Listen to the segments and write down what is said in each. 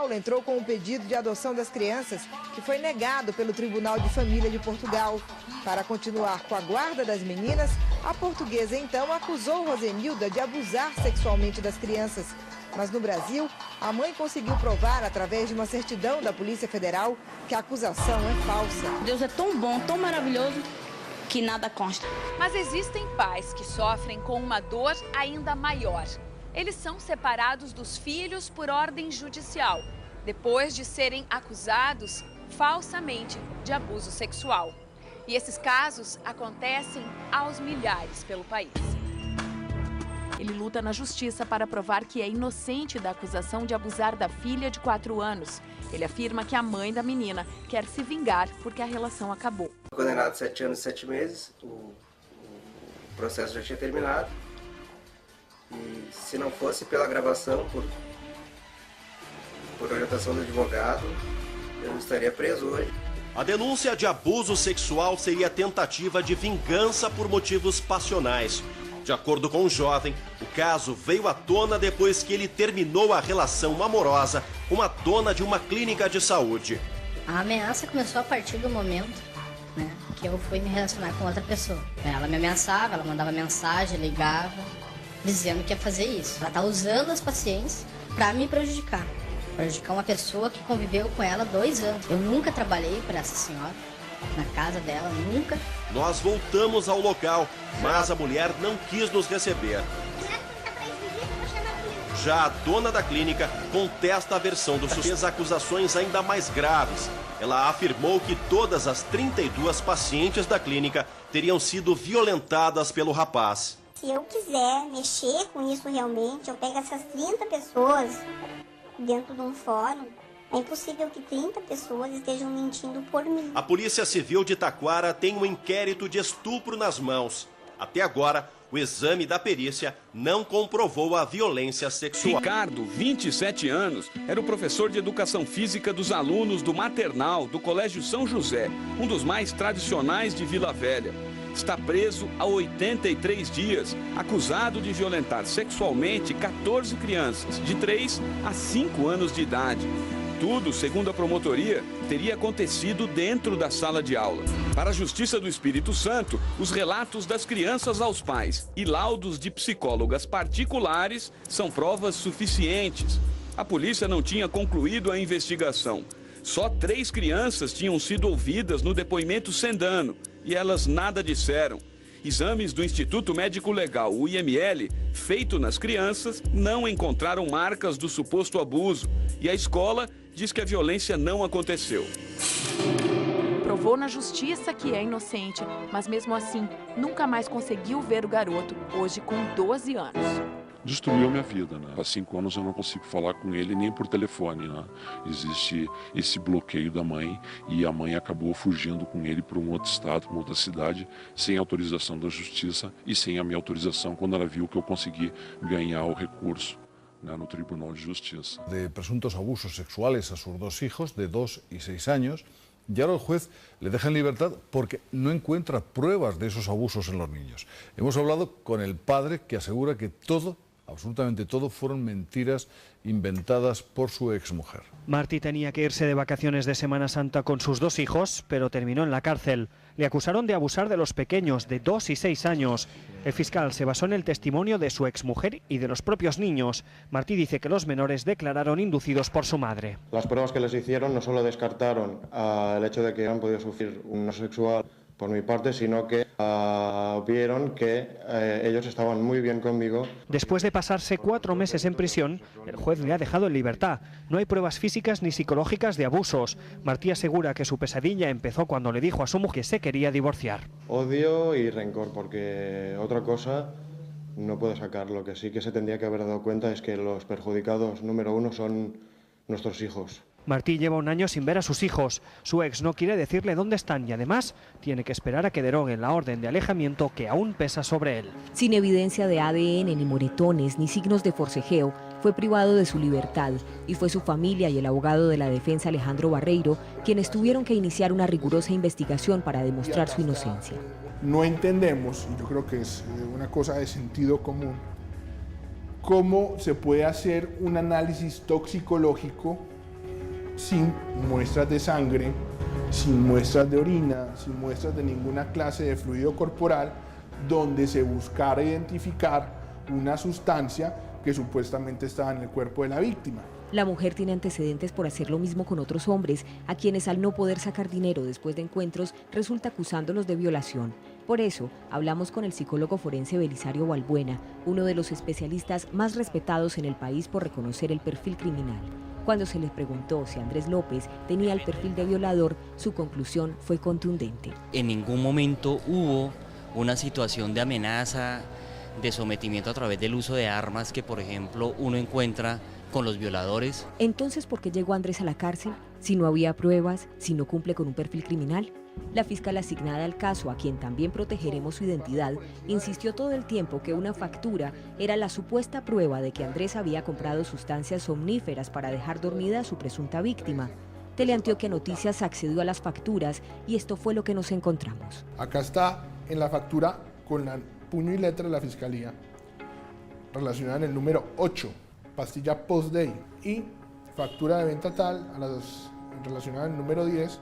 Paulo entrou com um pedido de adoção das crianças, que foi negado pelo Tribunal de Família de Portugal. Para continuar com a guarda das meninas, a portuguesa então acusou Rosenilda de abusar sexualmente das crianças. Mas no Brasil, a mãe conseguiu provar, através de uma certidão da Polícia Federal, que a acusação é falsa. Deus é tão bom, tão maravilhoso, que nada consta. Mas existem pais que sofrem com uma dor ainda maior. Eles são separados dos filhos por ordem judicial, depois de serem acusados falsamente de abuso sexual. E esses casos acontecem aos milhares pelo país. Ele luta na justiça para provar que é inocente da acusação de abusar da filha de 4 anos. Ele afirma que a mãe da menina quer se vingar porque a relação acabou. Condenado a 7 anos e 7 meses, o processo já tinha terminado. E se não fosse pela gravação, por orientação do advogado, eu não estaria preso hoje. A denúncia de abuso sexual seria tentativa de vingança por motivos passionais. De acordo com o jovem, o caso veio à tona depois que ele terminou a relação amorosa com uma dona de uma clínica de saúde. A ameaça começou a partir do momento, que eu fui me relacionar com outra pessoa. Ela me ameaçava, ela mandava mensagem, ligava, dizendo que ia fazer isso. Ela está usando as pacientes para me prejudicar. Prejudicar uma pessoa que conviveu com ela 2 anos. Eu nunca trabalhei para essa senhora, na casa dela, nunca. Nós voltamos ao local, mas a mulher não quis nos receber. Já a dona da clínica contesta a versão do suspeito. Fez acusações ainda mais graves. Ela afirmou que todas as 32 pacientes da clínica teriam sido violentadas pelo rapaz. Se eu quiser mexer com isso realmente, eu pego essas 30 pessoas dentro de um fórum. É impossível que 30 pessoas estejam mentindo por mim. A Polícia Civil de Taquara tem um inquérito de estupro nas mãos. Até agora, o exame da perícia não comprovou a violência sexual. Ricardo, 27 anos, era o professor de educação física dos alunos do maternal do Colégio São José, um dos mais tradicionais de Vila Velha. Está preso há 83 dias, acusado de violentar sexualmente 14 crianças, de 3 a 5 anos de idade. Tudo, segundo a promotoria, teria acontecido dentro da sala de aula. Para a Justiça do Espírito Santo, os relatos das crianças aos pais e laudos de psicólogas particulares são provas suficientes. A polícia não tinha concluído a investigação. Só 3 crianças tinham sido ouvidas no depoimento sem dano e elas nada disseram. Exames do Instituto Médico Legal, o IML, feito nas crianças, não encontraram marcas do suposto abuso e a escola diz que a violência não aconteceu. Provou na justiça que é inocente, mas mesmo assim nunca mais conseguiu ver o garoto, hoje com 12 anos. Destruiu a minha vida, Há 5 anos eu não consigo falar com ele nem por telefone, Existe esse bloqueio da mãe e a mãe acabou fugindo com ele para um outro estado, para uma outra cidade, sem autorização da justiça e sem a minha autorização quando ela viu que eu consegui ganhar o recurso no Tribunal de Justiça. De presuntos abusos sexuales a sus 2 hijos de 2 y 6 años, y ahora el juez le deja en libertad porque no encuentra pruebas de esos abusos en los niños. Hemos hablado con el padre que asegura que todo, absolutamente todo, fueron mentiras inventadas por su exmujer. Martí tenía que irse de vacaciones de Semana Santa con sus 2 hijos, pero terminó en la cárcel. Le acusaron de abusar de los pequeños de 2 y 6 años. El fiscal se basó en el testimonio de su exmujer y de los propios niños. Martí dice que los menores declararon inducidos por su madre. Las pruebas que les hicieron no solo descartaron el hecho de que han podido sufrir un abuso sexual por mi parte, sino que vieron que ellos estaban muy bien conmigo. Después de pasarse 4 meses en prisión, el juez le ha dejado en libertad. No hay pruebas físicas ni psicológicas de abusos. Martí asegura que su pesadilla empezó cuando le dijo a su mujer que se quería divorciar. Odio y rencor, porque otra cosa no puedo sacar. Lo que sí que se tendría que haber dado cuenta es que los perjudicados número 1 son nuestros hijos. Martí lleva 1 año sin ver a sus hijos. Su ex no quiere decirle dónde están y además tiene que esperar a que deroguen la orden de alejamiento que aún pesa sobre él. Sin evidencia de ADN, ni moretones, ni signos de forcejeo, fue privado de su libertad y fue su familia y el abogado de la defensa Alejandro Barreiro quienes tuvieron que iniciar una rigurosa investigación para demostrar su inocencia. No entendemos, y yo creo que es una cosa de sentido común, cómo se puede hacer un análisis toxicológico sin muestras de sangre, sin muestras de orina, sin muestras de ninguna clase de fluido corporal, donde se buscara identificar una sustancia que supuestamente estaba en el cuerpo de la víctima. La mujer tiene antecedentes por hacer lo mismo con otros hombres, a quienes al no poder sacar dinero después de encuentros, resulta acusándolos de violación. Por eso, hablamos con el psicólogo forense Belisario Balbuena, uno de los especialistas más respetados en el país por reconocer el perfil criminal. Cuando se le preguntó si Andrés López tenía el perfil de violador, su conclusión fue contundente. En ningún momento hubo una situación de amenaza, de sometimiento a través del uso de armas que, por ejemplo, uno encuentra con los violadores. Entonces, ¿por qué llegó Andrés a la cárcel? Si no había pruebas, si no cumple con un perfil criminal. La fiscal asignada al caso, a quien también protegeremos su identidad, insistió todo el tiempo que una factura era la supuesta prueba de que Andrés había comprado sustancias somníferas para dejar dormida a su presunta víctima. Teleantioquia Noticias accedió a las facturas y esto fue lo que nos encontramos. Acá está en la factura con la puño y letra de la fiscalía, relacionada en el número 8, pastilla post-day, y factura de venta tal relacionada en el número 10,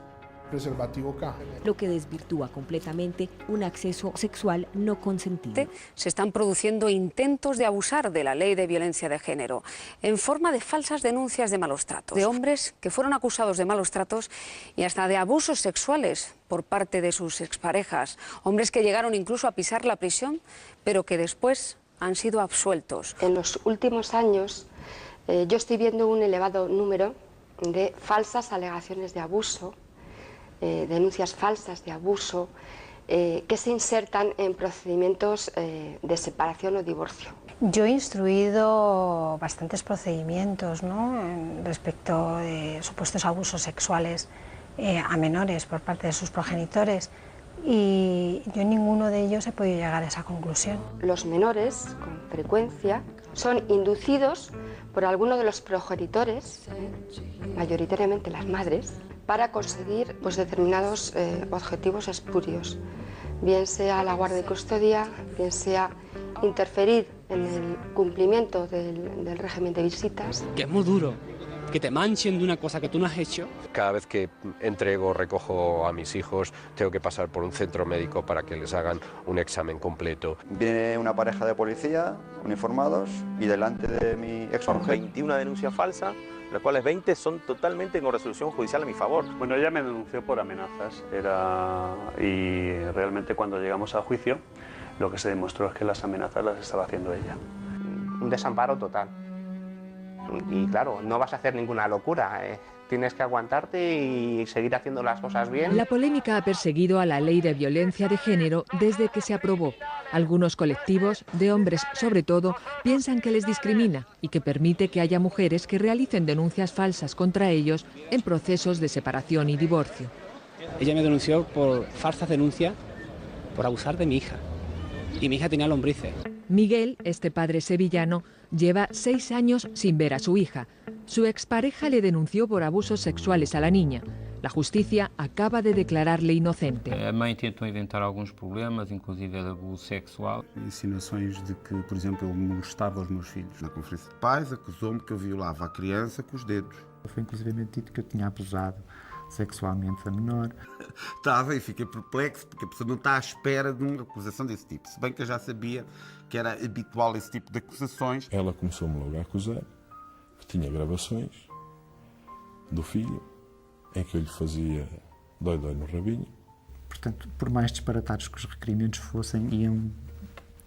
preservativo K. Lo que desvirtúa completamente un acceso sexual no consentido. Se están produciendo intentos de abusar de la ley de violencia de género en forma de falsas denuncias de malos tratos, de hombres que fueron acusados de malos tratos y hasta de abusos sexuales por parte de sus exparejas, hombres que llegaron incluso a pisar la prisión, pero que después han sido absueltos. En los últimos años yo estoy viendo un elevado número de falsas alegaciones de abuso, denuncias falsas de abuso que se insertan en procedimientos de separación o divorcio. Yo he instruido bastantes procedimientos, ¿no?, respecto de supuestos abusos sexuales a menores por parte de sus progenitores y yo en ninguno de ellos he podido llegar a esa conclusión. Los menores, con frecuencia, son inducidos por alguno de los progenitores, mayoritariamente las madres, para conseguir determinados objetivos espurios, bien sea la guardia y custodia, bien sea interferir en el cumplimiento del régimen de visitas. Que es muy duro, que te manchen de una cosa que tú no has hecho. Cada vez que entrego, recojo a mis hijos, tengo que pasar por un centro médico para que les hagan un examen completo. Viene una pareja de policía uniformados y delante de mi exmujer. 21 denuncias falsas, las cuales 20 son totalmente con resolución judicial a mi favor. Bueno, ella me denunció por amenazas y realmente cuando llegamos a juicio lo que se demostró es que las amenazas las estaba haciendo ella. Un desamparo total. Y claro, no vas a hacer ninguna locura, tienes que aguantarte y seguir haciendo las cosas bien. La polémica ha perseguido a la ley de violencia de género desde que se aprobó. Algunos colectivos, de hombres sobre todo, piensan que les discrimina y que permite que haya mujeres que realicen denuncias falsas contra ellos en procesos de separación y divorcio. Ella me denunció por falsas denuncias por abusar de mi hija. Y mi hija tenía lombrices. Miguel, este padre sevillano, lleva 6 años sin ver a su hija. Su expareja le denunció por abusos sexuales a la niña. La justicia acaba de declararle inocente. A mãe tentou inventar alguns problemas, inclusive de abuso sexual. Insinuações de que, por exemplo, eu molestava os meus filhos. Na conferência de pais, acusou-me que eu violava a criança com os dedos. Foi inclusive dito que eu tinha abusado sexualmente da menor. Estava e fiquei perplexo porque a pessoa não está à espera de uma acusação desse tipo. Se bem que eu já sabia que era habitual esse tipo de acusações. Ela começou-me logo a acusar que tinha gravações do filho em que eu lhe fazia dói-dói no rabinho. Portanto, por mais disparatados que os requerimentos fossem, iam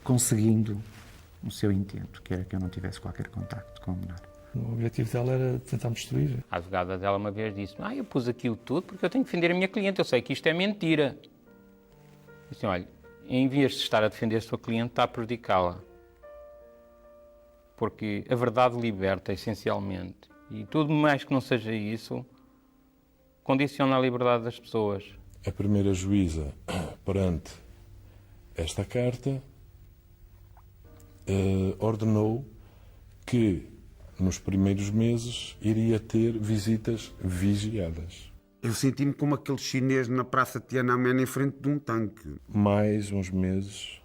conseguindo o seu intento, que era que eu não tivesse qualquer contacto com a menor. O objetivo dela era tentar me destruir. A advogada dela uma vez disse: eu pus aquilo tudo porque eu tenho que defender a minha cliente, eu sei que isto é mentira. Disse: olha, em vez de estar a defender a sua cliente, está a prejudicá-la. Porque a verdade liberta, essencialmente. E tudo mais que não seja isso, condiciona a liberdade das pessoas. A primeira juíza, perante esta carta, ordenou que nos primeiros meses iria ter visitas vigiadas. Eu senti-me como aquele chinês na Praça Tiananmen em frente de um tanque. Mais uns meses,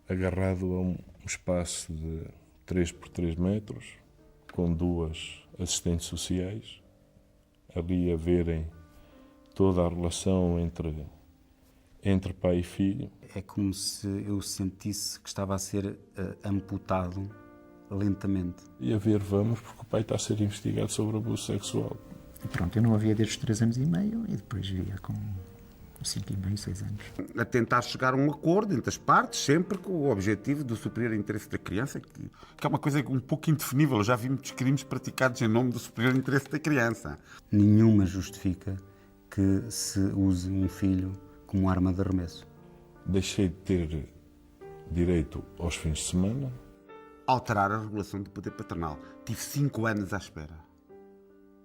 agarrado a um espaço de 3 por 3 metros, com 2 assistentes sociais, ali a verem toda a relação entre pai e filho. É como se eu sentisse que estava a ser amputado lentamente. E a ver, vamos, porque o pai está a ser investigado sobre abuso sexual. E pronto, eu não a via desde os 3 anos e meio e depois via com 5 e meio, 6 anos. A tentar chegar a um acordo entre as partes, sempre com o objetivo do superior interesse da criança, que é uma coisa um pouco indefinível. Eu já vi muitos crimes praticados em nome do superior interesse da criança. Nenhuma justifica que se use um filho como arma de arremesso. Deixei de ter direito aos fins de semana. Alterar a regulação do poder paternal. Tive 5 anos à espera.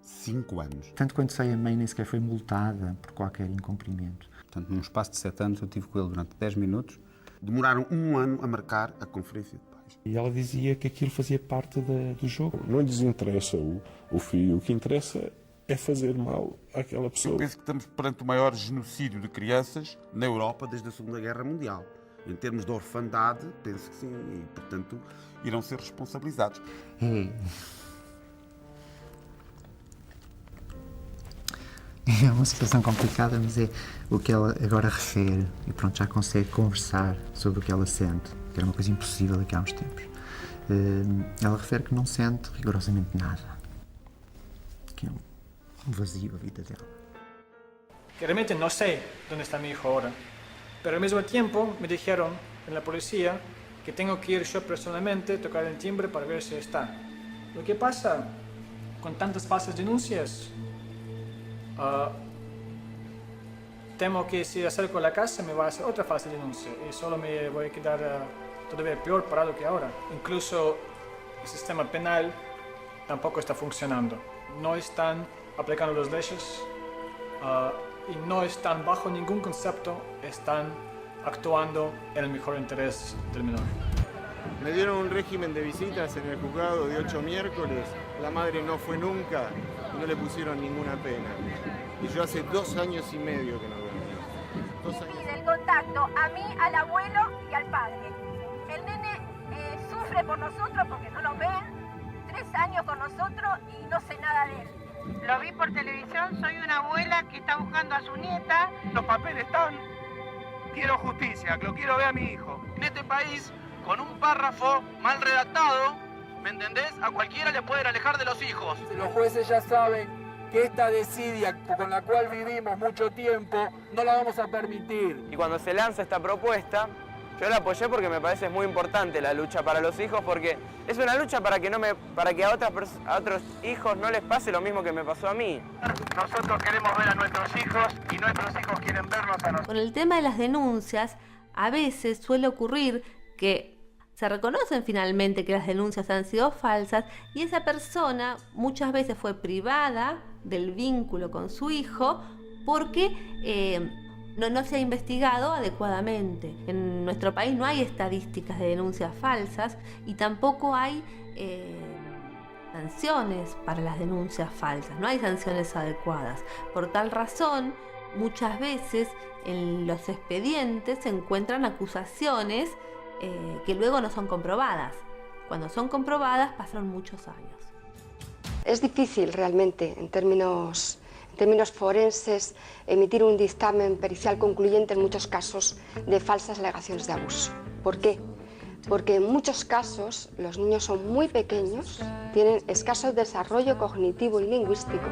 5 anos. Tanto quanto sei, a mãe nem sequer foi multada por qualquer incumprimento. Portanto, num espaço de 7 anos, eu estive com ele durante 10 minutos. Demoraram 1 ano a marcar a conferência de pais. E ela dizia que aquilo fazia parte do jogo. Não lhes interessa o filho, o que interessa é fazer mal àquela pessoa. Eu penso que estamos perante o maior genocídio de crianças na Europa desde a Segunda Guerra Mundial. Em termos de orfandade, penso que sim, e, portanto, irão ser responsabilizados. É uma situação complicada, mas é o que ela agora refere e pronto, já consegue conversar sobre o que ela sente, que era uma coisa impossível daqui a uns tempos. Ela refere que não sente rigorosamente nada, que é um vazio a vida dela. Realmente no sé dónde está mi hijo ahora, pero al mismo tiempo me dijeron en la policía que tengo que ir yo personalmente, tocar el timbre para ver si está. Lo que pasa con tantas falsas denuncias, temo que si acerco a la casa me va a hacer otra falsa denuncia y solo me voy a quedar todavía peor parado que ahora. Incluso el sistema penal tampoco está funcionando. No están aplicando las leyes y no están bajo ningún concepto, están actuando en el mejor interés del menor. Me dieron un régimen de visitas en el juzgado de 8 miércoles, la madre no fue nunca y no le pusieron ninguna pena. Y yo hace 2 años y medio que no veo a mi hijo. 2 años. El contacto a mí, al abuelo y al padre. El nene sufre por nosotros porque no lo ven, 3 años con nosotros y no sé nada de él. Lo vi por televisión, soy una abuela que está buscando a su nieta. Los papeles están, quiero justicia, lo quiero ver a mi hijo. En este país, con un párrafo mal redactado, ¿me entendés? A cualquiera le pueden alejar de los hijos. Los jueces ya saben que esta desidia con la cual vivimos mucho tiempo no la vamos a permitir. Y cuando se lanza esta propuesta, yo la apoyé porque me parece muy importante la lucha para los hijos, porque es una lucha para que a otros hijos no les pase lo mismo que me pasó a mí. Nosotros queremos ver a nuestros hijos y nuestros hijos quieren vernos a nosotros. Con el tema de las denuncias, a veces suele ocurrir que se reconocen finalmente que las denuncias han sido falsas y esa persona muchas veces fue privada del vínculo con su hijo porque no se ha investigado adecuadamente. En nuestro país no hay estadísticas de denuncias falsas y tampoco hay sanciones para las denuncias falsas, no hay sanciones adecuadas. Por tal razón, muchas veces en los expedientes se encuentran acusaciones que luego no son comprobadas. Cuando son comprobadas pasaron muchos años. Es difícil realmente en términos forenses emitir un dictamen pericial concluyente en muchos casos de falsas alegaciones de abuso. ¿Por qué? Porque en muchos casos los niños son muy pequeños, tienen escaso desarrollo cognitivo y lingüístico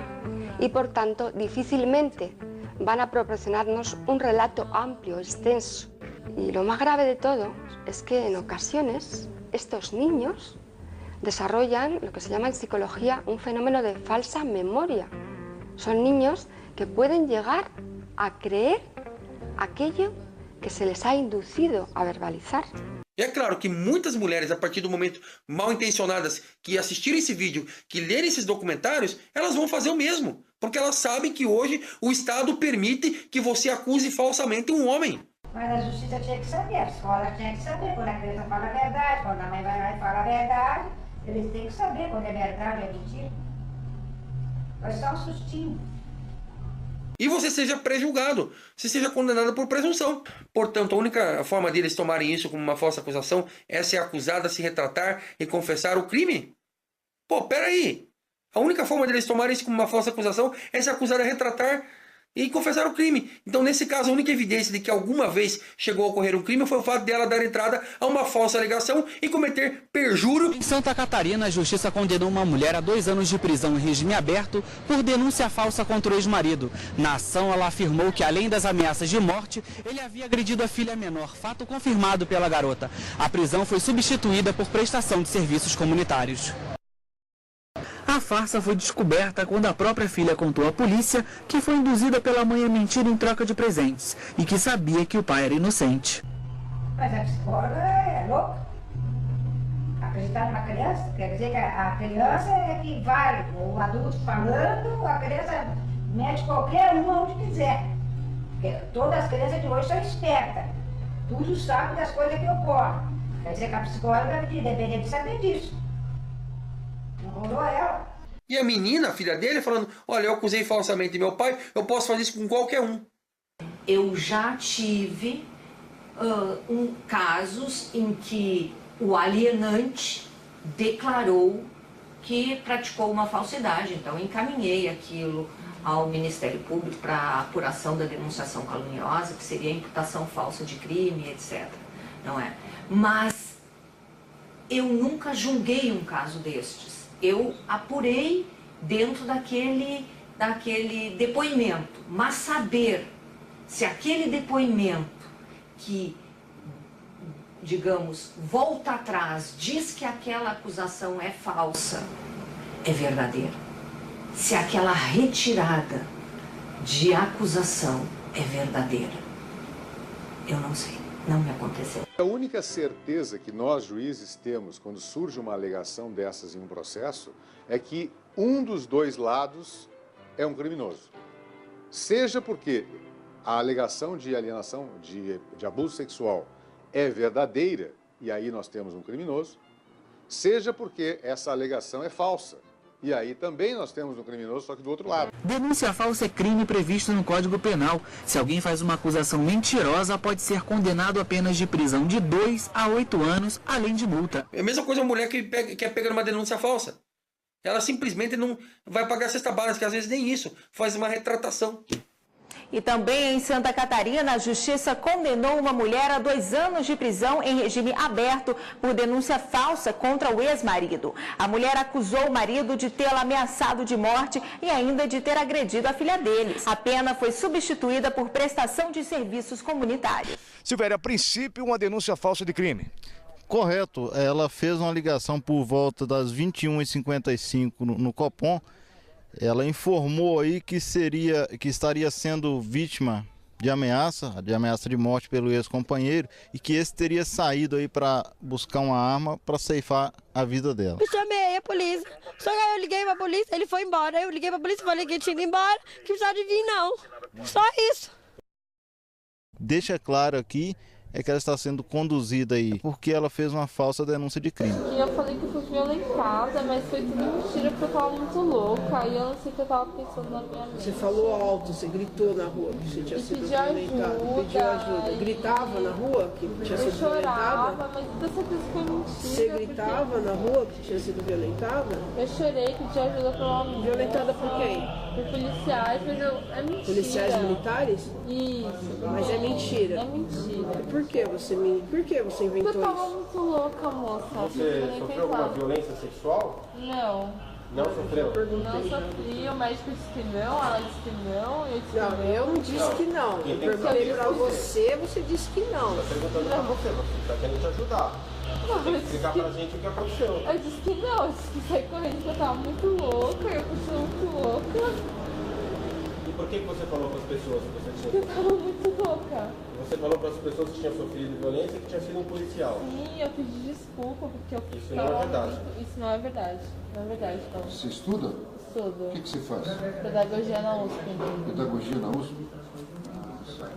y por tanto difícilmente van a proporcionarnos un relato amplio, extenso. Y lo más grave de todo es que en ocasiones estos niños desarrollan lo que se llama en psicología un fenómeno de falsa memoria. Son niños que pueden llegar a creer aquello que se les ha inducido a verbalizar. E é claro que muitas mulheres, a partir do momento mal intencionadas, que assistirem esse vídeo, que lerem esses documentários, elas vão fazer o mesmo. Porque elas sabem que hoje o Estado permite que você acuse falsamente um homem. Mas a justiça tinha que saber, a escola tinha que saber quando a criança fala a verdade, quando a mãe vai lá e fala a verdade, eles têm que saber quando é verdade ou é mentira. Vai só um sustinho. E você seja pré-julgado, você seja condenado por presunção. Portanto, a única forma deles tomarem isso como uma falsa acusação é ser acusado a se retratar e confessar o crime. Pô, peraí. A única forma deles tomarem isso como uma falsa acusação é se acusar a retratar e confessar o crime. Então, nesse caso, a única evidência de que alguma vez chegou a ocorrer um crime foi o fato dela dar entrada a uma falsa alegação e cometer perjúrio. Em Santa Catarina, a justiça condenou uma mulher a 2 anos de prisão em regime aberto por denúncia falsa contra o ex-marido. Na ação, ela afirmou que, além das ameaças de morte, ele havia agredido a filha menor, fato confirmado pela garota. A prisão foi substituída por prestação de serviços comunitários. A farsa foi descoberta quando a própria filha contou à polícia que foi induzida pela mãe a mentir em troca de presentes e que sabia que o pai era inocente. Mas a psicóloga é louca. Acreditar numa criança, quer dizer que a criança é que vale. O adulto falando, a criança mete qualquer um onde quiser. Porque todas as crianças de hoje são espertas. Tudo sabe das coisas que ocorrem. Quer dizer que a psicóloga deveria de saber disso. Ela. E a menina, a filha dele, falando, olha, eu acusei falsamente meu pai, eu posso fazer isso com qualquer um. Eu já tive casos em que o alienante declarou que praticou uma falsidade, então encaminhei aquilo ao Ministério Público para apuração da denunciação caluniosa, que seria a imputação falsa de crime, etc. Não é? Mas eu nunca julguei um caso destes. Eu apurei dentro daquele depoimento, mas saber se aquele depoimento que, digamos, volta atrás, diz que aquela acusação é falsa, é verdadeira. Se aquela retirada de acusação é verdadeira, eu não sei, não me aconteceu. A única certeza que nós, juízes, temos quando surge uma alegação dessas em um processo é que um dos dois lados é um criminoso. Seja porque a alegação de alienação, de abuso sexual é verdadeira, e aí nós temos um criminoso, seja porque essa alegação é falsa. E aí também nós temos um criminoso, só que do outro lado. Denúncia falsa é crime previsto no Código Penal. Se alguém faz uma acusação mentirosa, pode ser condenado a penas de prisão de 2 a 8 anos, além de multa. É a mesma coisa a mulher que é pega numa denúncia falsa. Ela simplesmente não vai pagar a cesta básica, que às vezes nem isso, faz uma retratação. E também em Santa Catarina, a Justiça condenou uma mulher a 2 anos de prisão em regime aberto por denúncia falsa contra o ex-marido. A mulher acusou o marido de tê-la ameaçado de morte e ainda de ter agredido a filha deles. A pena foi substituída por prestação de serviços comunitários. Silvério, a princípio, uma denúncia falsa de crime. Correto. Ela fez uma ligação por volta das 21h55 no Copom. Ela informou aí que estaria sendo vítima de ameaça de morte pelo ex-companheiro e que esse teria saído aí para buscar uma arma para ceifar a vida dela. Eu chamei a polícia, só que aí eu liguei para a polícia, ele foi embora. Eu liguei para a polícia e falei que ele tinha ido embora, que precisava de vir não. Só isso. Deixa claro aqui que ela está sendo conduzida aí porque ela fez uma falsa denúncia de crime. Eu falei que eu fui violentada, mas foi tudo mentira porque eu tava muito louca. Aí eu não sei o que eu tava pensando na minha mente. Você falou alto, você gritou na rua que você tinha sido violentada. Pediu ajuda. Gritava na rua que tinha sido violentada? Eu chorava, mas toda certeza que foi mentira. Você gritava na rua que tinha sido violentada? Eu chorei, pedi ajuda pra uma amiga. Violentada por quem? Por policiais, mas é mentira. Policiais militares? Isso. Mas é mentira? É mentira. Por que você inventou isso? Eu tava muito louca, moça. Você sofreu alguma violência sexual? Não. Não sofreu? Não sofri, o médico disse que não, ela disse que não, eu disse que não. Eu não disse que não. Eu perguntei pra você, você disse que não. Eu tô perguntando pra você, você tá querendo te ajudar. Você tem que explicar pra gente o que aconteceu. Eu disse que não, eu disse que saí correndo porque eu tava muito louca, eu fui muito louca. E por que você falou para as pessoas que você tinha sofrido? Eu tava muito louca. Você falou para as pessoas que tinham sofrido violência e que tinha sido um policial. Sim, eu pedi desculpa porque eu... Isso não é verdade. Isso não é verdade. Não é verdade, não. Você estuda? Estudo. O que você faz? Pedagogia na USP. Pedagogia na USP?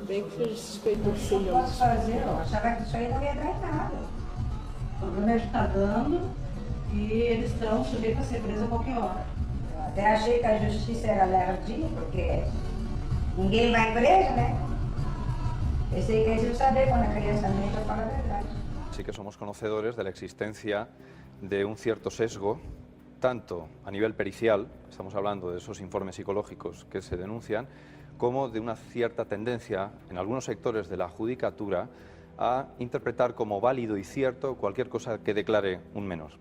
Bem que você suspeitou que seja. Eu posso fazer, ó. Achava que isso aí não ia dar em nada. O problema é que está dando e eles estão sujeitos a ser presos a qualquer hora. Eu até achei que a justiça era lerdinha, porque ninguém vai preso, né? Pensei que eles iam saber quando a criança mente, eu falo a verdade. Sí que somos conocedores de la existencia de un cierto sesgo tanto a nivel pericial, estamos hablando de esos informes psicológicos que se denuncian, como de una cierta tendencia en algunos sectores de la judicatura a interpretar como válido y cierto cualquier cosa que declare un menor.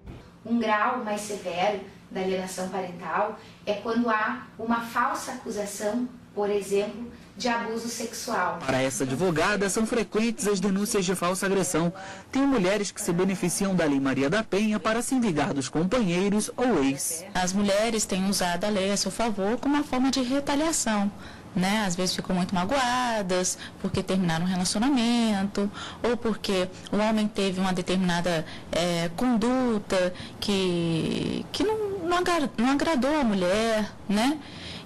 Grau mais severo da alienação parental é quando há uma falsa acusação, por exemplo, de abuso sexual. Para essa advogada, são frequentes as denúncias de falsa agressão. Tem mulheres que se beneficiam da Lei Maria da Penha para se vingar dos companheiros ou ex. As mulheres têm usado a lei a seu favor como uma forma de retaliação. Né? Às vezes ficam muito magoadas porque terminaram um relacionamento ou porque o homem teve uma determinada conduta que não agradou a mulher, né?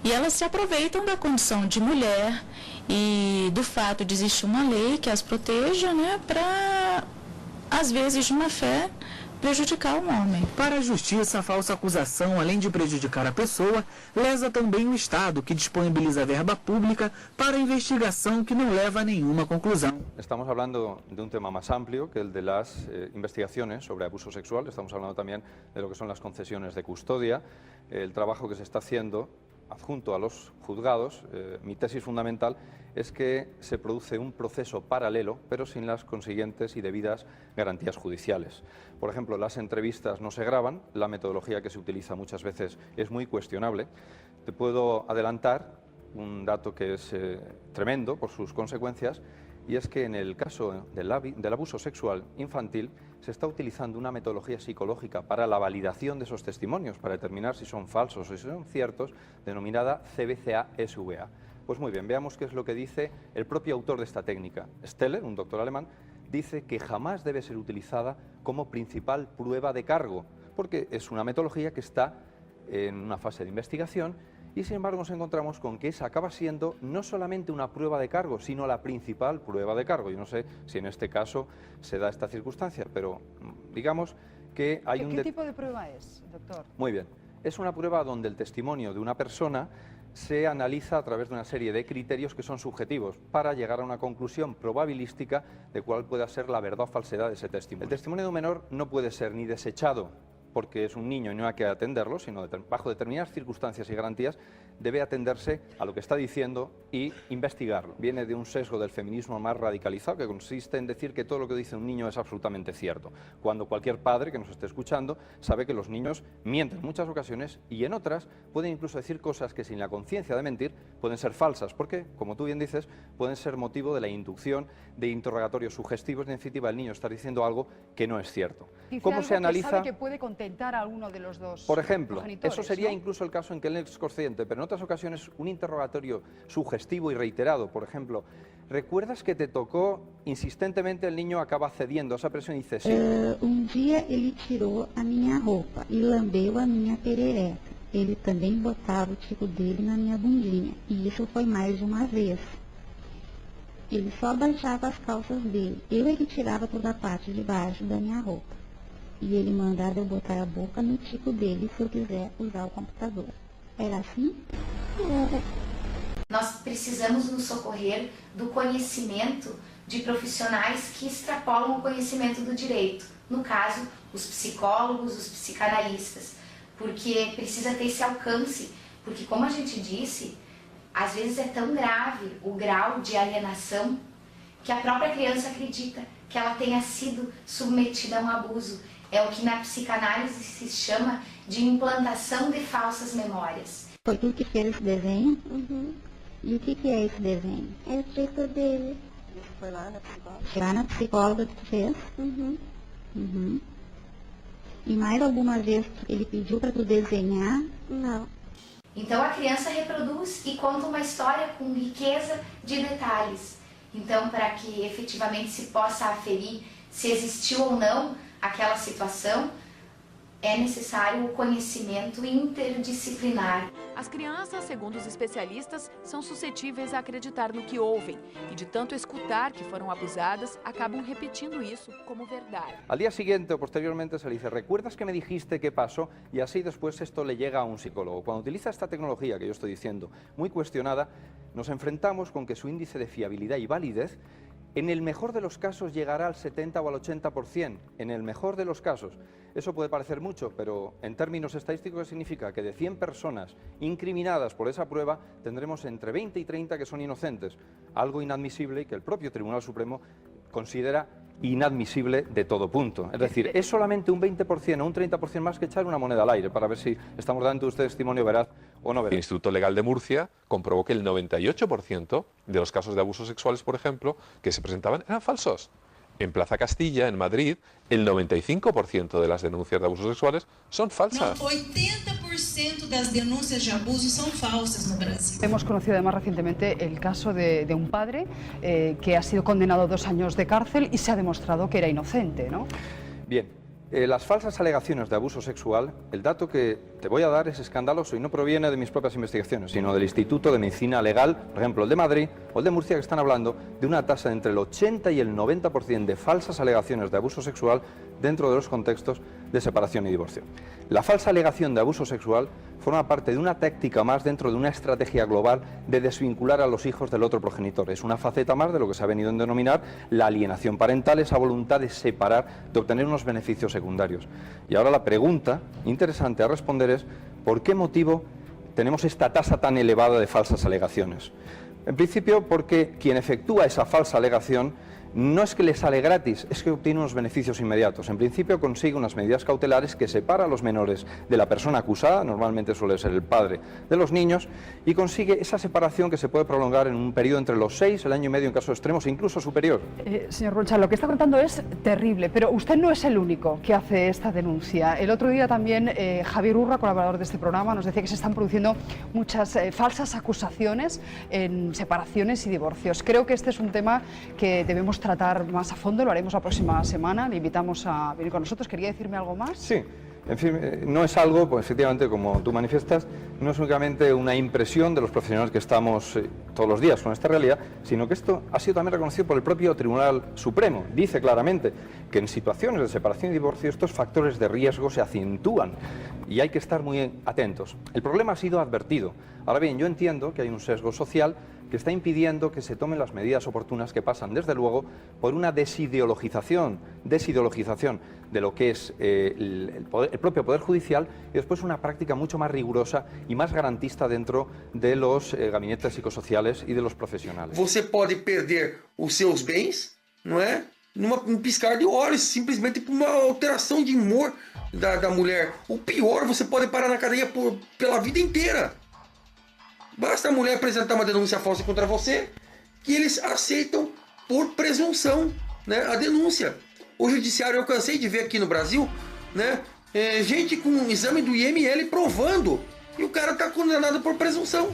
E elas se aproveitam da condição de mulher e do fato de existir uma lei que as proteja, né? Para, às vezes, de má fé, prejudicar o homem. Para a Justiça, a falsa acusação, além de prejudicar a pessoa, lesa também o Estado, que disponibiliza verba pública para a investigação que não leva a nenhuma conclusão. Estamos hablando de un tema más amplio que el de las investigaciones sobre abuso sexual. Estamos hablando también de lo que son las concesiones de custodia, el trabajo que se está haciendo adjunto a los juzgados. Mi tesis fundamental es que se produce un proceso paralelo, pero sin las consiguientes y debidas garantías judiciales. Por ejemplo, las entrevistas no se graban, la metodología que se utiliza muchas veces es muy cuestionable. Te puedo adelantar un dato que es tremendo por sus consecuencias, y es que en el caso del abuso sexual infantil se está utilizando una metodología psicológica para la validación de esos testimonios, para determinar si son falsos o si son ciertos, denominada CBCA-SVA. Pues muy bien, veamos qué es lo que dice el propio autor de esta técnica. Steller, un doctor alemán, dice que jamás debe ser utilizada como principal prueba de cargo, porque es una metodología que está en una fase de investigación y sin embargo nos encontramos con que esa acaba siendo no solamente una prueba de cargo, sino la principal prueba de cargo. Yo no sé si en este caso se da esta circunstancia, pero digamos que hay un... ¿Qué tipo de prueba es, doctor? Muy bien, es una prueba donde el testimonio de una persona se analiza a través de una serie de criterios que son subjetivos para llegar a una conclusión probabilística de cuál pueda ser la verdad o falsedad de ese testimonio. El testimonio de un menor no puede ser ni desechado porque es un niño y no hay que atenderlo, sino bajo determinadas circunstancias y garantías debe atenderse a lo que está diciendo y investigarlo. Viene de un sesgo del feminismo más radicalizado que consiste en decir que todo lo que dice un niño es absolutamente cierto, cuando cualquier padre que nos esté escuchando sabe que los niños mienten en muchas ocasiones y en otras pueden incluso decir cosas que sin la conciencia de mentir pueden ser falsas, porque, como tú bien dices, pueden ser motivo de la inducción de interrogatorios sugestivos, en definitiva el niño está diciendo algo que no es cierto. Dice ¿Cómo algo se analiza? Que sabe que puede contentar a uno de los dos. Por ejemplo, progenitores, eso sería ¿no? incluso el caso en que él es consciente, pero en otras ocasiones un interrogatorio sugestivo y reiterado, por ejemplo, ¿recuerdas que te tocó insistentemente? El niño acaba cediendo a esa presión y dice sí. Dia ele tirou a minha roupa e lambeu a minha perereca. Ele também botava o tico dele na minha bundinha, e isso foi mais de uma vez. Ele só baixava as calças dele. Eu é que tirava toda a parte de baixo da minha roupa. E ele mandava eu botar a boca no tico dele se eu quiser usar o computador. Era assim? Nós precisamos nos socorrer do conhecimento de profissionais que extrapolam o conhecimento do direito. No caso, os psicólogos, os psicanalistas, porque precisa ter esse alcance, porque como a gente disse, às vezes é tão grave o grau de alienação que a própria criança acredita que ela tenha sido submetida a um abuso. É o que na psicanálise se chama de implantação de falsas memórias. Foi tu que fez esse desenho? Uhum. E o que é esse desenho? É o tico dele. Foi lá na psicóloga? Lá na psicóloga que tu fez? Uhum. Uhum. E mais alguma vez ele pediu para tu desenhar? Não. Então a criança reproduz e conta uma história com riqueza de detalhes. Então, para que efetivamente se possa aferir se existiu ou não aquela situação, é necessário o conhecimento interdisciplinar. As crianças, segundo os especialistas, são suscetíveis a acreditar no que ouvem e de tanto escutar que foram abusadas, acabam repetindo isso como verdade. Al día siguiente o posteriormente se le dice, ¿recuerdas que me dijiste qué pasó? Y así después esto le llega a un psicólogo. Cuando utiliza esta tecnología que yo estoy diciendo, muy cuestionada, nos enfrentamos con que su índice de fiabilidad y validez En el mejor de los casos llegará al 70 o al 80%, en el mejor de los casos. Eso puede parecer mucho, pero en términos estadísticos significa que de 100 personas incriminadas por esa prueba, tendremos entre 20 y 30 que son inocentes, algo inadmisible y que el propio Tribunal Supremo considera inadmisible de todo punto. Es decir, es solamente un 20% o un 30% más que echar una moneda al aire para ver si estamos dando usted testimonio veraz o no veraz. El Instituto Legal de Murcia comprobó que el 98% de los casos de abusos sexuales, por ejemplo, que se presentaban eran falsos. En Plaza Castilla, en Madrid, el 95% de las denuncias de abusos sexuales son falsas. 80% de las denuncias de abuso son falsas en Brasil. Hemos conocido además recientemente el caso de un padre que ha sido condenado a 2 años de cárcel y se ha demostrado que era inocente, ¿no? Bien. Las falsas alegaciones de abuso sexual, el dato que te voy a dar es escandaloso y no proviene de mis propias investigaciones, sino del Instituto de Medicina Legal, por ejemplo, el de Madrid o el de Murcia, que están hablando de una tasa de entre el 80 y el 90% de falsas alegaciones de abuso sexual dentro de los contextos de separación y divorcio. La falsa alegación de abuso sexual forma parte de una táctica más dentro de una estrategia global de desvincular a los hijos del otro progenitor. Es una faceta más de lo que se ha venido a denominar la alienación parental, esa voluntad de separar, de obtener unos beneficios secundarios. Y ahora la pregunta interesante a responder es ¿por qué motivo tenemos esta tasa tan elevada de falsas alegaciones? En principio porque quien efectúa esa falsa alegación no es que le sale gratis, es que obtiene unos beneficios inmediatos. En principio consigue unas medidas cautelares que separan a los menores de la persona acusada, normalmente suele ser el padre de los niños, y consigue esa separación que se puede prolongar en un periodo entre los 6, el año y medio en casos extremos, incluso superior. Señor Roncha, lo que está contando es terrible, pero usted no es el único que hace esta denuncia. El otro día también Javier Urra, colaborador de este programa, nos decía que se están produciendo muchas falsas acusaciones en separaciones y divorcios. Creo que este es un tema que debemos tratar más a fondo, lo haremos la próxima semana, le invitamos a venir con nosotros. ¿Quería decirme algo más? Sí, en fin, no es algo, pues efectivamente, como tú manifiestas, no es únicamente una impresión de los profesionales que estamos todos los días con esta realidad, sino que esto ha sido también reconocido por el propio Tribunal Supremo. Dice claramente que en situaciones de separación y divorcio estos factores de riesgo se acentúan y hay que estar muy atentos. El problema ha sido advertido. Ahora bien, yo entiendo que hay un sesgo social que está impidiendo que se tomen las medidas oportunas que pasan, desde luego, por una desideologización de lo que es el propio Poder Judicial y después una práctica mucho más rigurosa y más garantista dentro de los gabinetes psicossociales y de los profesionales. Você pode perder os seus bens, não é? Num piscar de olhos, simplesmente por uma alteração de humor da mulher. O pior, você pode parar na cadeia pela vida inteira. Basta a mulher apresentar uma denúncia falsa contra você, que eles aceitam por presunção, né, a denúncia. O judiciário, eu cansei de ver aqui no Brasil, né, gente com um exame do IML provando, e o cara está condenado por presunção.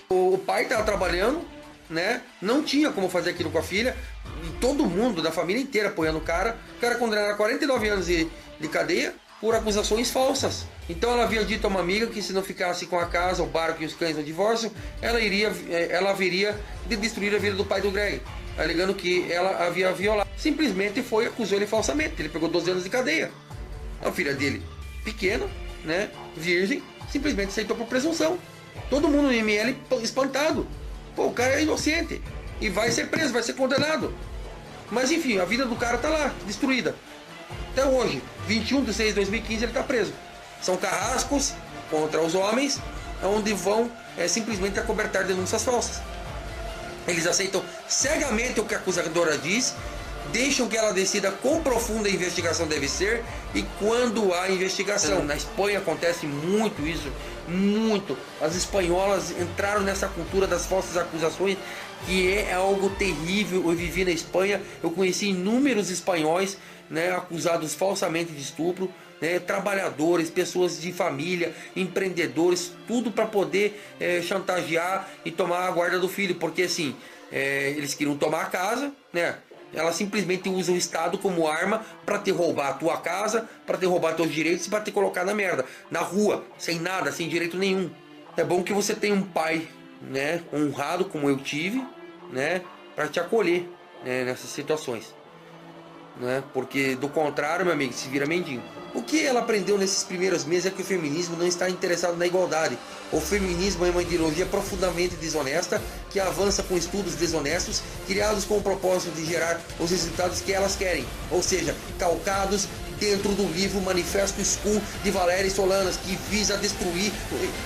O pai estava trabalhando, né, não tinha como fazer aquilo com a filha, e todo mundo da família inteira apoiando o cara condenado a 49 anos de cadeia, por acusações falsas. Então ela havia dito a uma amiga que se não ficasse com a casa, o barco e os cães no divórcio, ela haveria de destruir a vida do pai do Greg, alegando que ela havia violado. Simplesmente acusou ele falsamente. Ele pegou 12 anos de cadeia. A filha dele, pequena, né, virgem, simplesmente aceitou por presunção. Todo mundo no IML espantado. Pô, o cara é inocente e vai ser preso, vai ser condenado. Mas enfim, a vida do cara tá lá, destruída. Até hoje, 21 de 6 de 2015, ele está preso. São carrascos contra os homens, onde vão simplesmente acobertar denúncias falsas. Eles aceitam cegamente o que a acusadora diz, deixam que ela decida quão profunda a investigação deve ser e quando há investigação. Na Espanha acontece muito isso, muito. As espanholas entraram nessa cultura das falsas acusações, que é algo terrível. Eu vivi na Espanha, eu conheci inúmeros espanhóis, né, acusados falsamente de estupro, né, trabalhadores, pessoas de família, empreendedores, tudo para poder chantagear e tomar a guarda do filho, porque assim, eles queriam tomar a casa, né? Ela simplesmente usa o Estado como arma para te roubar a tua casa, para te roubar teus direitos e para te colocar na merda, na rua, sem nada, sem direito nenhum. É bom que você tenha um pai, né, honrado como eu tive, né, para te acolher, né, nessas situações. né? Porque do contrário, meu amigo, se vira mendigo. O que ela aprendeu nesses primeiros meses é que o feminismo não está interessado na igualdade. O feminismo é uma ideologia profundamente desonesta que avança com estudos desonestos criados com o propósito de gerar os resultados que elas querem, ou seja, calcados dentro do livro Manifesto School de Valéria Solanas, que visa destruir,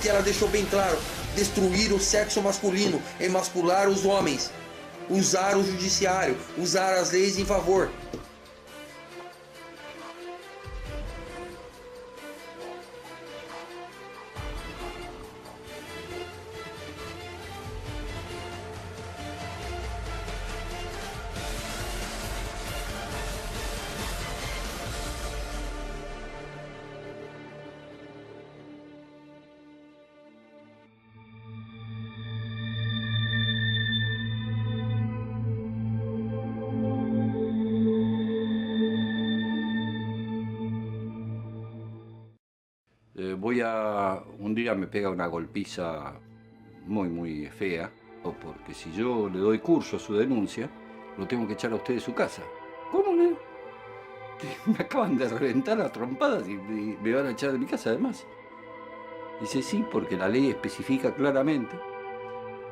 que ela deixou bem claro, destruir o sexo masculino, emascular os homens, usar o judiciário, usar as leis em favor. Un día me pega una golpiza muy fea, porque si yo le doy curso a su denuncia, lo tengo que echar a usted de su casa. ¿Cómo le? Me acaban de reventar a trompadas y me van a echar de mi casa además. Dice sí, porque la ley especifica claramente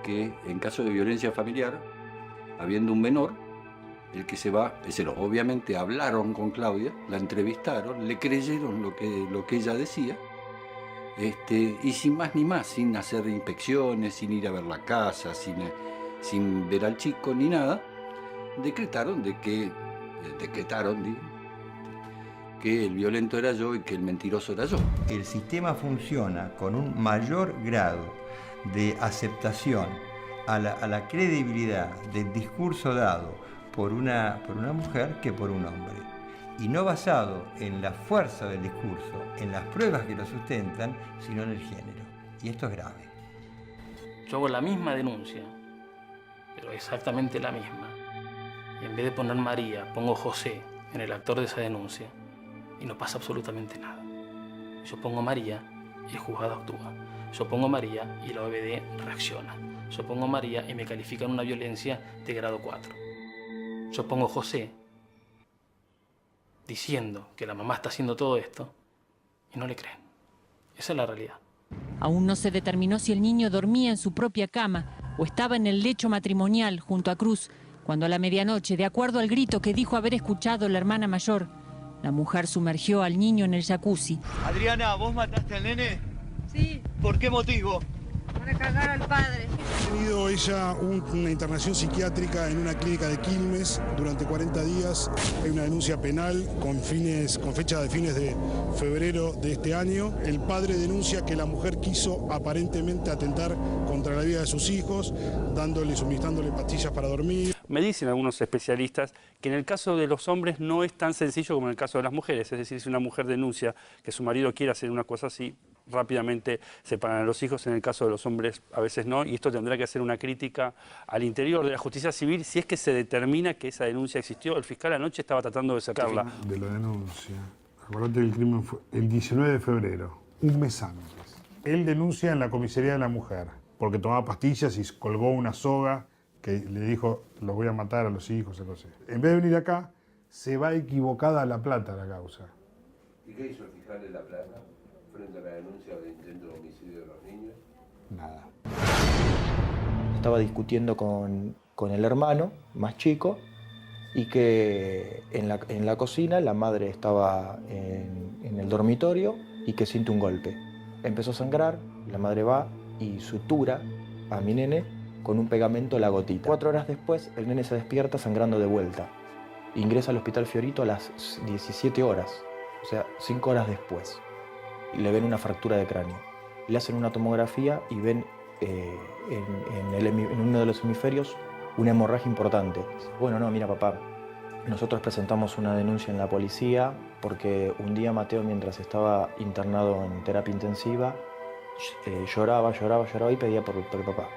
que en caso de violencia familiar, habiendo un menor, el que se va es el. Obviamente hablaron con Claudia, la entrevistaron, le creyeron lo que ella decía, y sin más ni más, sin hacer inspecciones, sin ir a ver la casa, sin ver al chico ni nada, decretaron que el violento era yo y que el mentiroso era yo. El sistema funciona con un mayor grado de aceptación a la credibilidad del discurso dado por una mujer que por un hombre. Y no basado en la fuerza del discurso, en las pruebas que lo sustentan, sino en el género. Y esto es grave. Yo hago la misma denuncia, pero exactamente la misma. Y en vez de poner María, pongo José en el actor de esa denuncia. Y no pasa absolutamente nada. Yo pongo María y el juzgado actúa. Yo pongo María y la OBD reacciona. Yo pongo María y me califican una violencia de grado 4. Yo pongo José diciendo que la mamá está haciendo todo esto y no le creen. Esa es la realidad. Aún no se determinó si el niño dormía en su propia cama o estaba en el lecho matrimonial junto a Cruz, cuando a la medianoche, de acuerdo al grito que dijo haber escuchado la hermana mayor, la mujer sumergió al niño en el jacuzzi. Adriana, ¿vos mataste al nene? Sí. ¿Por qué motivo? Para cagar al padre. Ha tenido ella una internación psiquiátrica en una clínica de Quilmes durante 40 días. Hay una denuncia penal con fecha de fines de febrero de este año. El padre denuncia que la mujer quiso aparentemente atentar contra la vida de sus hijos, suministrándole pastillas para dormir. Me dicen algunos especialistas que en el caso de los hombres no es tan sencillo como en el caso de las mujeres. Es decir, si una mujer denuncia que su marido quiere hacer una cosa así, rápidamente separan a los hijos. En el caso de los hombres a veces no, y esto tendrá que hacer una crítica al interior de la justicia civil si es que se determina que esa denuncia existió. El fiscal anoche estaba tratando de sacarla. De la denuncia. Acuérdate que el crimen fue el 19 de febrero, un mes antes. Él denuncia en la comisaría de la mujer porque tomaba pastillas y colgó una soga que le dijo, los voy a matar a los hijos, algo así. En vez de venir acá, se va equivocada a La Plata la causa. ¿Y qué hizo el fiscal de La Plata frente a la denuncia de intento de homicidio de los niños? Nada. Estaba discutiendo con el hermano más chico y que en la cocina la madre estaba en el dormitorio y que siente un golpe. Empezó a sangrar, la madre va y sutura a mi nene con un pegamento la gotita. 4 horas después el nene se despierta sangrando de vuelta. Ingresa al hospital Fiorito a las 17 horas, o sea, 5 horas después. Le ven una fractura de cráneo. Le hacen una tomografía y ven en uno de los hemisferios una hemorragia importante. Bueno, no, mira papá, nosotros presentamos una denuncia en la policía porque un día Mateo, mientras estaba internado en terapia intensiva, lloraba y pedía por el papá.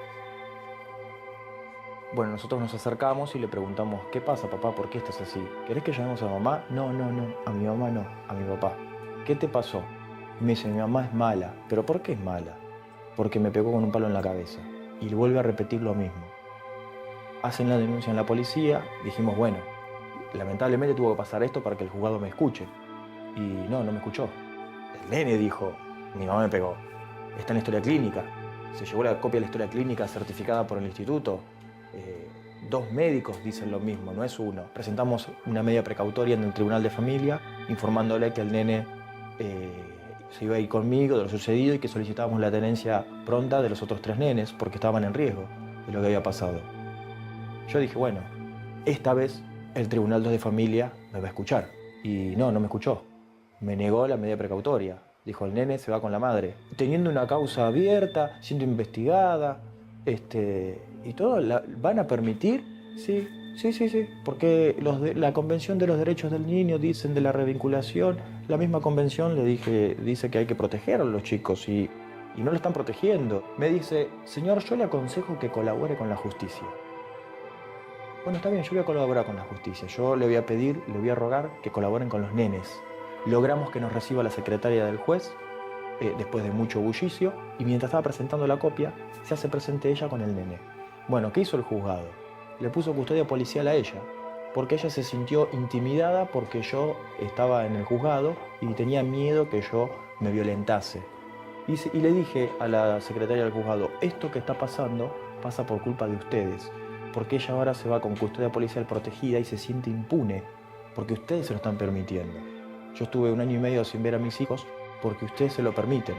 Bueno, nosotros nos acercamos y le preguntamos, ¿qué pasa papá? ¿Por qué estás así? ¿Querés que llamemos a mamá? No, a mi mamá no, a mi papá. ¿Qué te pasó? Y me dice, mi mamá es mala. ¿Pero por qué es mala? Porque me pegó con un palo en la cabeza. Y vuelve a repetir lo mismo. Hacen la denuncia en la policía, dijimos, bueno, lamentablemente tuvo que pasar esto para que el juzgado me escuche. Y no me escuchó. El nene dijo, mi mamá me pegó. Está en la historia clínica. Se llevó la copia de la historia clínica certificada por el instituto. 2 médicos dicen lo mismo, no es uno. Presentamos una medida precautoria en el Tribunal de Familia informándole que el nene se iba a ir conmigo de lo sucedido y que solicitábamos la tenencia pronta de los otros 3 nenes porque estaban en riesgo de lo que había pasado. Yo dije, bueno, esta vez el Tribunal de Familia me va a escuchar. Y no me escuchó. Me negó la medida precautoria. Dijo, el nene se va con la madre. Teniendo una causa abierta, siendo investigada, y todo, ¿van a permitir? Sí. Porque la Convención de los Derechos del Niño dicen de la revinculación. La misma convención dice que hay que proteger a los chicos y no lo están protegiendo. Me dice, señor, yo le aconsejo que colabore con la justicia. Bueno, está bien, yo voy a colaborar con la justicia. Yo le voy a pedir, le voy a rogar que colaboren con los nenes. Logramos que nos reciba la secretaria del juez, después de mucho bullicio, y mientras estaba presentando la copia, se hace presente ella con el nene. Bueno, ¿qué hizo el juzgado? Le puso custodia policial a ella, porque ella se sintió intimidada porque yo estaba en el juzgado y tenía miedo que yo me violentase. Y le dije a la secretaria del juzgado, esto que está pasando pasa por culpa de ustedes, porque ella ahora se va con custodia policial protegida y se siente impune, porque ustedes se lo están permitiendo. Yo estuve 1 año y medio sin ver a mis hijos porque ustedes se lo permiten.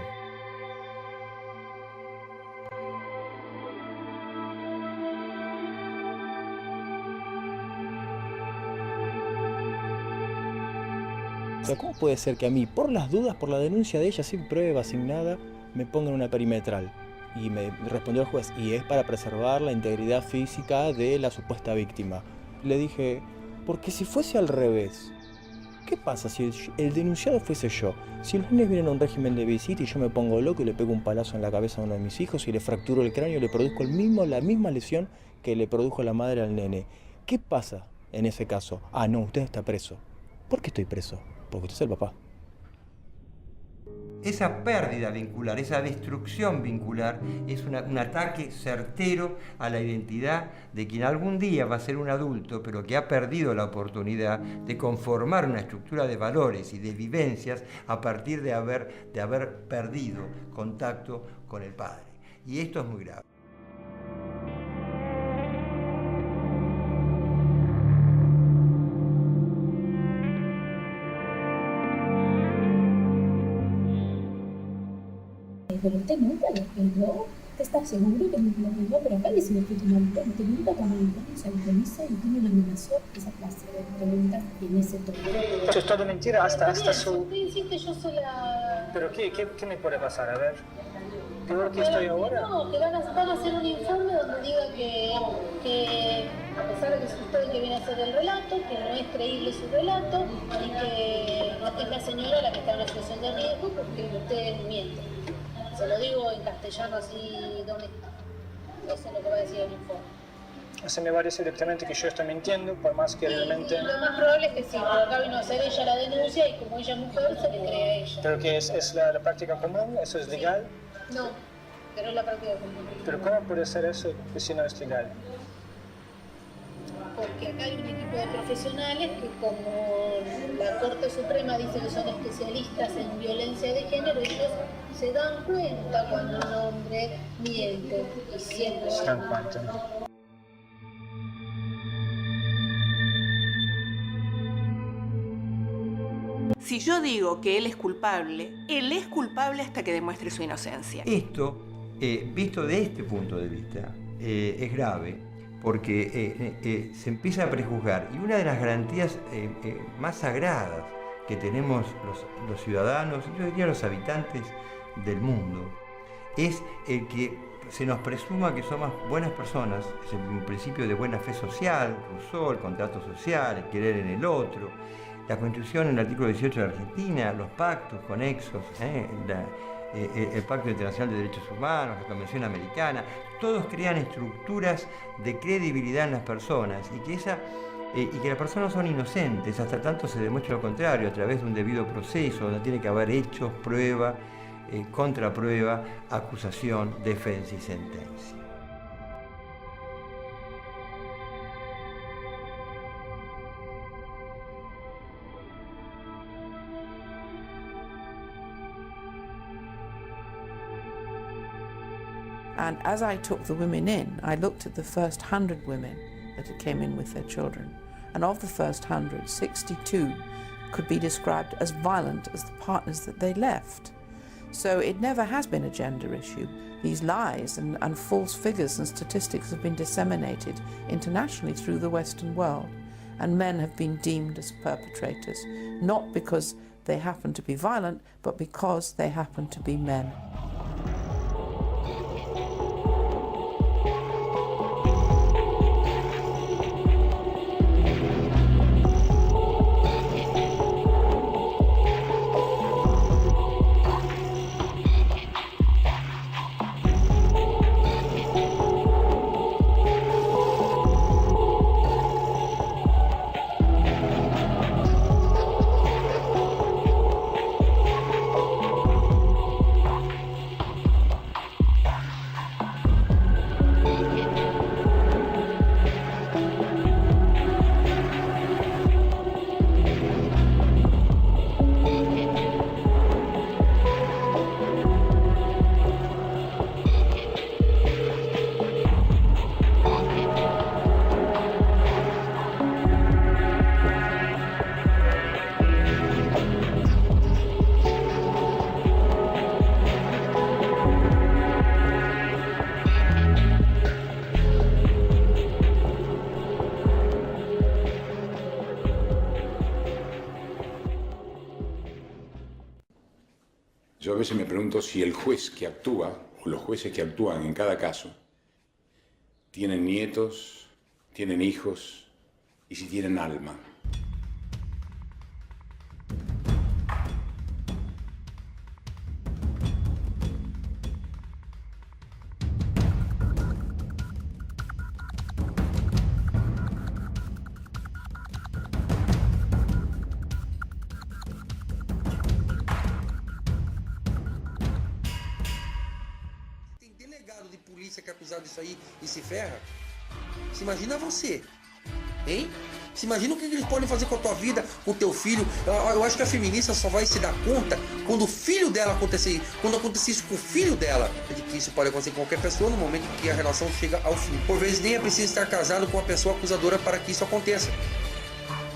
O sea, ¿cómo puede ser que a mí, por las dudas, por la denuncia de ella, sin pruebas, sin nada, me pongan una perimetral? Y me respondió el juez, y es para preservar la integridad física de la supuesta víctima. Le dije, porque si fuese al revés, ¿qué pasa si el denunciado fuese yo? Si los nenes vienen a un régimen de visita y yo me pongo loco y le pego un palazo en la cabeza a uno de mis hijos y le fracturo el cráneo y le produzco la misma lesión que le produjo la madre al nene, ¿qué pasa en ese caso? Ah, no, usted está preso. ¿Por qué estoy preso? Porque usted es el papá. Esa pérdida vincular, esa destrucción vincular es un ataque certero a la identidad de quien algún día va a ser un adulto, pero que ha perdido la oportunidad de conformar una estructura de valores y de vivencias a partir de haber perdido contacto con el padre. Y esto es muy grave. Pero usted nunca lo pegó, usted está seguro que nunca lo pegó, pero acá dice que usted nunca tomó en cuenta la premisa y tiene una amenación esa clase de preguntas en ese tono. Eso es todo mentira hasta su... Usted dice que yo soy la... ¿Pero qué me puede pasar? A ver, peor que estoy ahora. No, que van a hacer un informe donde diga que a pesar de que es usted el que viene a hacer el relato, que no es creíble su relato y que es la señora la que está en una situación de riesgo porque usted miente. Se lo digo en castellano así, ¿dónde está? Eso es lo que va a decir el informe. Se me parece directamente que yo estoy mintiendo, por más que realmente... Y lo más probable es que sí, pero acá vino a hacer ella la denuncia y como ella es mujer, se le cree a ella. ¿Pero que es la práctica común? ¿Eso es legal? No, pero es la práctica común. ¿Pero cómo puede ser eso si no es legal? Porque acá hay un equipo de profesionales que, como la Corte Suprema dice que son especialistas en violencia de género, ellos se dan cuenta cuando un hombre miente y siempre se dan cuenta. Si yo digo que él es culpable hasta que demuestre su inocencia. Esto, visto de este punto de vista, es grave. Porque se empieza a prejuzgar, y una de las garantías más sagradas que tenemos los ciudadanos, yo diría los habitantes del mundo, es el que se nos presuma que somos buenas personas, es un principio de buena fe social, Rousseau, el contrato social, el querer en el otro, la Constitución en el artículo 18 de Argentina, los pactos conexos, el Pacto Internacional de Derechos Humanos, la Convención Americana, todos crean estructuras de credibilidad en las personas y que las personas son inocentes, hasta tanto se demuestra lo contrario, a través de un debido proceso, donde tiene que haber hechos, prueba, contraprueba, acusación, defensa y sentencia. And as I took the women in, I looked at the first 100 women that had came in with their children. And of the first 100, 62 could be described as violent as the partners that they left. So it never has been a gender issue. These lies and false figures and statistics have been disseminated internationally through the Western world. And men have been deemed as perpetrators, not because they happen to be violent, but because they happen to be men. Yo a veces me pregunto si el juez que actúa, o los jueces que actúan en cada caso, tienen nietos, tienen hijos y si tienen alma. Que é acusado disso aí e se ferra, se imagina você, hein? Se imagina o que eles podem fazer com a tua vida, com o teu filho. Eu acho que a feminista só vai se dar conta quando o filho dela acontecer, quando acontecer isso com o filho dela, de que isso pode acontecer com qualquer pessoa no momento em que a relação chega ao fim. Por vezes nem é preciso estar casado com a pessoa acusadora para que isso aconteça.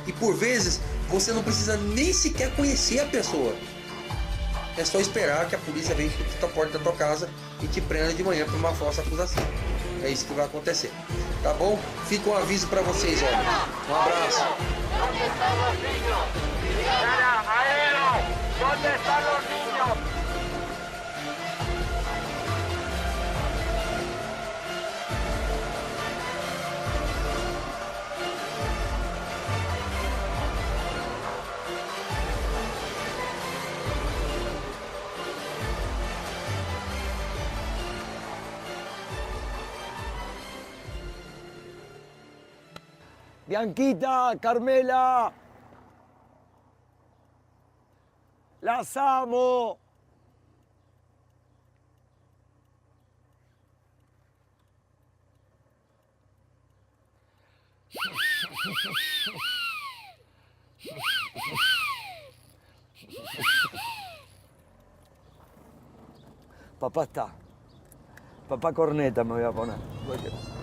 E por vezes você não precisa nem sequer conhecer a pessoa. É só esperar que a polícia venha chutar a porta da tua casa e te prenda de manhã por uma falsa acusação. É isso que vai acontecer. Tá bom? Fica um aviso pra vocês, olha. Um abraço. Onde estão os niños? Onde estão os niños? Bianquita, Carmela, las amo. Papá está. Papá corneta me voy a poner.